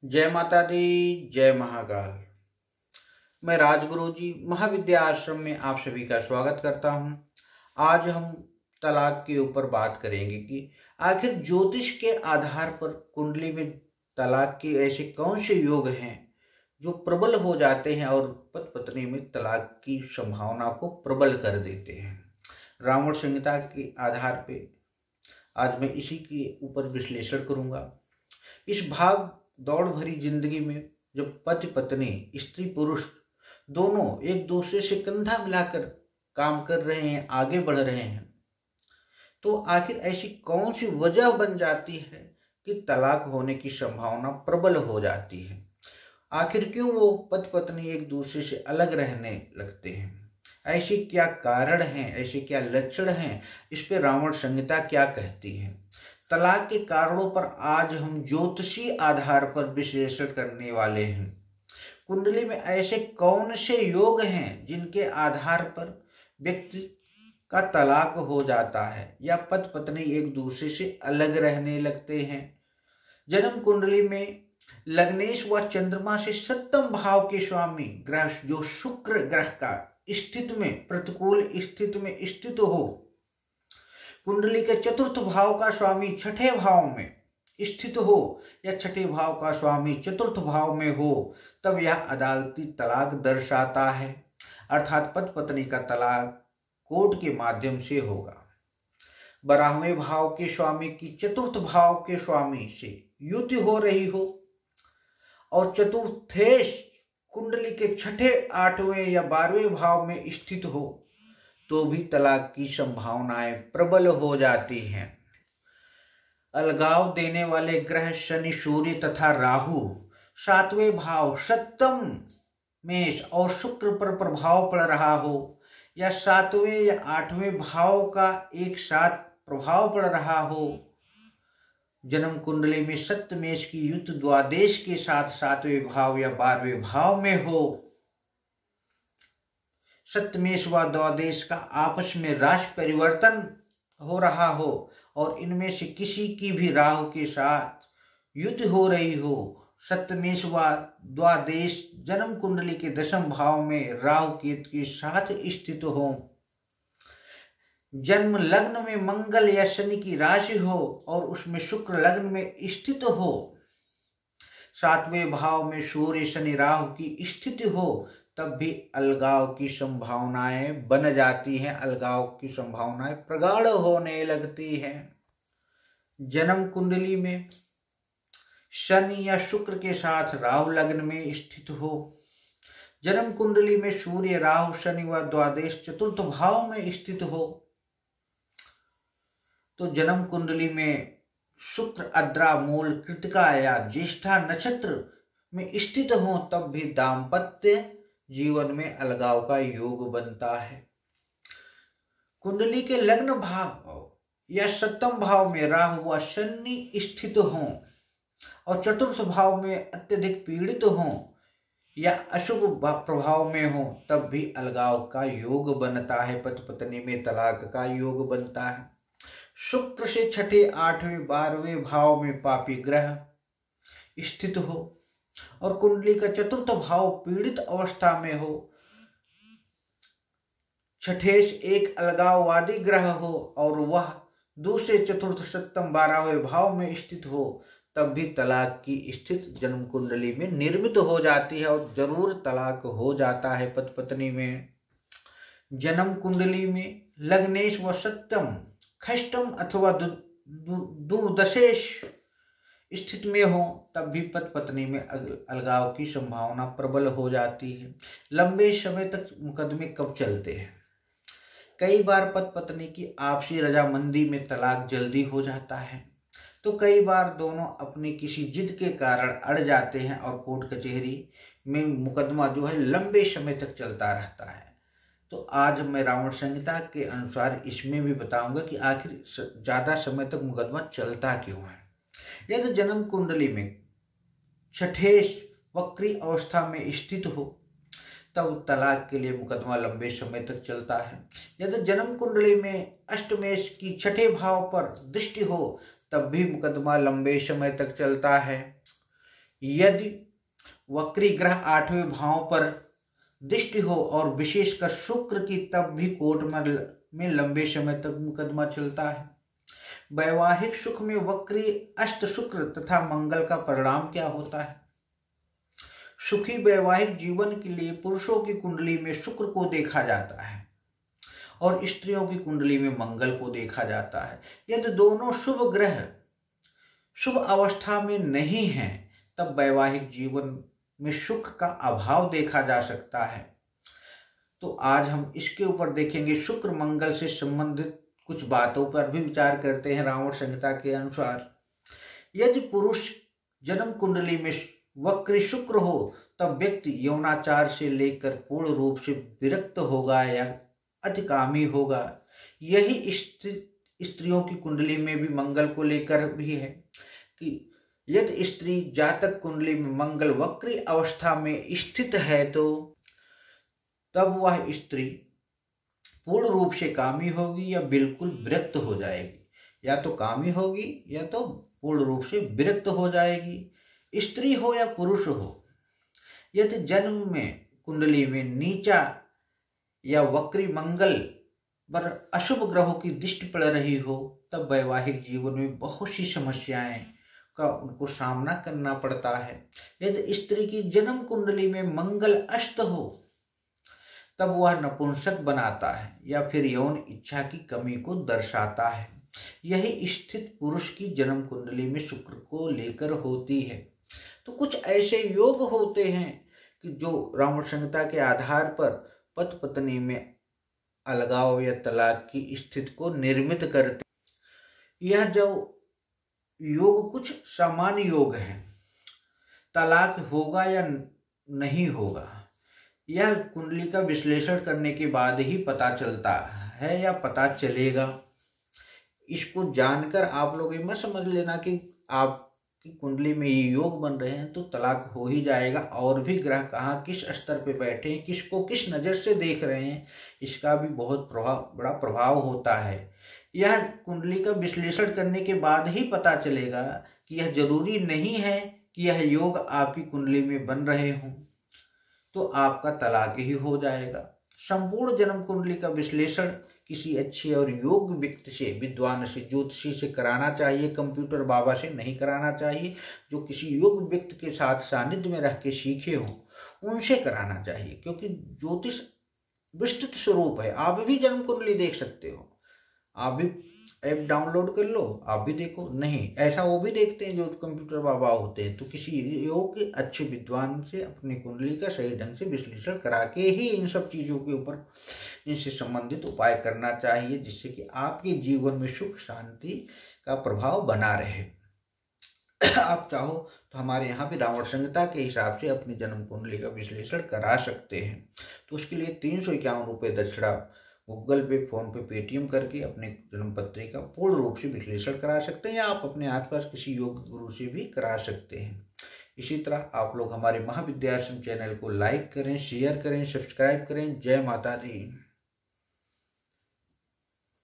जय माता दी, जय महाकाल। मैं राजगुरु जी महाविद्या आश्रम में आप सभी का स्वागत करता हूं। आज हम तलाक के ऊपर बात करेंगे कि आखिर ज्योतिष के आधार पर कुंडली में तलाक के ऐसे कौन से योग हैं जो प्रबल हो जाते हैं और पति पत्नी में तलाक की संभावना को प्रबल कर देते हैं। रावण संहिता के आधार पे आज मैं इसी के ऊपर विश्लेषण करूंगा। इस भाग दौड़ भरी जिंदगी में जब पति पत्नी स्त्री पुरुष दोनों एक दूसरे से कंधा मिलाकर काम कर रहे हैं, आगे बढ़ रहे हैं, तो आखिर ऐसी कौन सी वजह बन जाती है कि तलाक होने की संभावना प्रबल हो जाती है। आखिर क्यों वो पति पत्नी एक दूसरे से अलग रहने लगते हैं, ऐसे क्या कारण हैं, ऐसे क्या लक्षण हैं, इस पे रावण संहिता क्या कहती है। तलाक के कारणों पर आज हम ज्योतिषी आधार पर विश्लेषण करने वाले हैं। कुंडली में ऐसे कौन से योग हैं जिनके आधार पर व्यक्ति का तलाक हो जाता है या पति पत्नी एक दूसरे से अलग रहने लगते हैं। जन्म कुंडली में लग्नेश व चंद्रमा से सप्तम भाव के स्वामी ग्रह जो शुक्र ग्रह का स्थिति में प्रतिकूल स्थिति में स्थित हो, कुंडली के चतुर्थ भाव का स्वामी छठे भाव में स्थित हो या छठे भाव का स्वामी चतुर्थ भाव में हो, तब यह अदालती तलाक दर्शाता है। अर्थात पति पत्नी का तलाक कोर्ट के माध्यम से होगा। 12वें भाव के स्वामी की चतुर्थ भाव के स्वामी से युति हो रही हो और चतुर्थेश कुंडली के छठे, 8वें या 12वें भाव में स्थित हो, तो भी तलाक की संभावनाएं प्रबल हो जाती हैं। अलगाव देने वाले ग्रह शनि, सूर्य तथा राहु 7वें भाव सप्तम मेष और शुक्र पर प्रभाव पड़ रहा हो या 7वें या 8वें भाव का एक साथ प्रभाव पड़ रहा हो, जन्म कुंडली में सप्तमेश की युति द्वादश के साथ 7वें भाव या 12वें भाव में हो, सप्तमेश व द्वादश का आपस में राशि परिवर्तन हो रहा हो और इनमें से किसी की भी राहु के साथ युति हो रही हो, सप्तमेश व द्वादश जन्म कुंडली के दशम भाव में राहु केतु के साथ स्थित हो, जन्म लग्न में मंगल या शनि की राशि हो और उसमें शुक्र लग्न में स्थित हो, 7वें भाव में सूर्य शनि राहु की स्थिति हो, तब भी अलगाव की संभावनाएं बन जाती हैं, अलगाव की संभावनाएं प्रगाढ़ होने लगती हैं। जन्म कुंडली में शनि या शुक्र के साथ राहु लग्न में स्थित हो, जन्म कुंडली में सूर्य राहु शनि व द्वादश चतुर्थ भाव में स्थित हो, तो जन्म कुंडली में शुक्र अद्रा मूल कृतिका या ज्येष्ठा नक्षत्र में स्थित हो, तब भी दाम्पत्य जीवन में अलगाव का योग बनता है। कुंडली के लग्न भाव या सप्तम भाव में राहु व शनि स्थित हों और चतुर्थ भाव में अत्यधिक पीड़ित हों या अशुभ प्रभाव में हो, तब भी अलगाव का योग बनता है, पति पत्नी में तलाक का योग बनता है। शुक्र से छठे, 8वें, 12वें भाव में पापी ग्रह स्थित हो और कुंडली का चतुर्थ भाव पीड़ित अवस्था में हो, छठेश एक अलगाववादी ग्रह हो और वह दूसरे, चतुर्थ, सप्तम, 12वें भाव में स्थित हो, तब भी तलाक की स्थिति जन्म कुंडली में निर्मित हो जाती है और जरूर तलाक हो जाता है पति पत्नी में। जन्म कुंडली में लग्नेश व सप्तम, खष्टम अथवा दुर्दशेश स्थिति में हो, तब भी पति पत्नी में अलगाव की संभावना प्रबल हो जाती है। लंबे समय तक मुकदमे कब चलते हैं? कई बार पति पत्नी की आपसी रजामंदी में तलाक जल्दी हो जाता है, तो कई बार दोनों अपनी किसी जिद के कारण अड़ जाते हैं और कोर्ट कचहरी में मुकदमा जो है लंबे समय तक चलता रहता है। तो आज मैं रावण संहिता के अनुसार इसमें भी बताऊंगा कि आखिर ज्यादा समय तक मुकदमा चलता क्यों है। यदि जन्म कुंडली में छठेश वक्री अवस्था में स्थित हो, तब तलाक के लिए मुकदमा लंबे समय तक चलता है। यदि जन्म कुंडली में अष्टमेश की छठे भाव पर दृष्टि हो, तब भी मुकदमा लंबे समय तक चलता है। यदि वक्री ग्रह 8वें भाव पर दृष्टि हो और विशेषकर शुक्र की, तब भी कोर्ट में लंबे समय तक मुकदमा चलता है। वैवाहिक सुख में वक्री अष्ट शुक्र तथा मंगल का परिणाम क्या होता है? सुखी वैवाहिक जीवन के लिए पुरुषों की कुंडली में शुक्र को देखा जाता है और स्त्रियों की कुंडली में मंगल को देखा जाता है। यदि दोनों शुभ ग्रह शुभ अवस्था में नहीं हैं, तब वैवाहिक जीवन में सुख का अभाव देखा जा सकता है। तो आज हम इसके ऊपर देखेंगे, शुक्र मंगल से संबंधित कुछ बातों पर भी विचार करते हैं। रावण संहिता के अनुसार यदि पुरुष जन्म कुंडली में वक्री शुक्र हो, तब व्यक्ति यौनाचार से लेकर पूर्ण रूप से विरक्त होगा या अतिकामी होगा। यही स्त्रियों की कुंडली में भी मंगल को लेकर भी है कि यदि स्त्री जातक कुंडली में मंगल वक्री अवस्था में स्थित है, तो तब वह स्त्री पूर्ण रूप से कामी होगी या बिल्कुल विरक्त हो जाएगी। या तो कामी होगी या तो पूर्ण रूप से विरक्त हो जाएगी, स्त्री हो या पुरुष हो। यदि जन्म में कुंडली में नीचा या वक्री मंगल पर अशुभ ग्रहों की दृष्टि पड़ रही हो, तब वैवाहिक जीवन में बहुत सी समस्याएं का उनको सामना करना पड़ता है। यदि स्त्री की जन्म कुंडली में मंगल अस्त हो, तब वह नपुंसक बनाता है या फिर यौन इच्छा की कमी को दर्शाता है। यही स्थिति पुरुष की जन्म कुंडली में शुक्र को लेकर होती है। तो कुछ ऐसे योग होते हैं कि जो रावण संहिता के आधार पर पति पत्नी में अलगाव या तलाक की स्थिति को निर्मित करते। यह जो योग कुछ सामान्य योग है, तलाक होगा या नहीं होगा, यह कुंडली का विश्लेषण करने के बाद ही पता चलता है या पता चलेगा। इसको जानकर आप लोग ये मत समझ लेना कि आपकी कुंडली में ये योग बन रहे हैं तो तलाक हो ही जाएगा। और भी ग्रह कहाँ किस स्तर पे बैठे हैं, किसको किस नज़र से देख रहे हैं, इसका भी बहुत बड़ा प्रभाव होता है। यह कुंडली का विश्लेषण करने के बाद ही पता चलेगा कि यह जरूरी नहीं है कि यह योग आपकी कुंडली में बन रहे हों तो आपका तलाक ही हो जाएगा। संपूर्ण जन्म कुंडली का विश्लेषण किसी अच्छे और योग्य व्यक्ति से, विद्वान से, ज्योतिषी से कराना चाहिए। कंप्यूटर बाबा से नहीं कराना चाहिए। जो किसी योग्य व्यक्ति के साथ सानिध्य में रह के सीखे हों उनसे कराना चाहिए, क्योंकि ज्योतिष विस्तृत स्वरूप है। आप भी जन्म कुंडली देख सकते हो, आप भी ऐप डाउनलोड कर लो, आप भी देखो। नहीं ऐसा वो भी देखते हैं जो कंप्यूटर बाबा होते हैं। तो किसी योग्य अच्छे विद्वान से अपनी कुंडली का सही ढंग से विश्लेषण करा के ही इन सब चीज़ों के ऊपर इनसे संबंधित उपाय करना चाहिए, जिससे कि आपके जीवन में सुख शांति का प्रभाव बना रहे। आप चाहो तो हमारे यहाँ भी रावण संहिता के हिसाब से अपनी जन्म कुंडली का विश्लेषण करा सकते हैं। तो उसके लिए 351 रुपये दक्षिणा गूगल पे, फोन पे, पेटीएम करके अपने जन्म पत्री का पूर्ण रूप से विश्लेषण करा सकते हैं, या आप अपने आसपास किसी योग गुरु से भी करा सकते हैं। इसी तरह आप लोग हमारे महाविद्याश्रम चैनल को लाइक करें, शेयर करें, सब्सक्राइब करें। जय माता दी।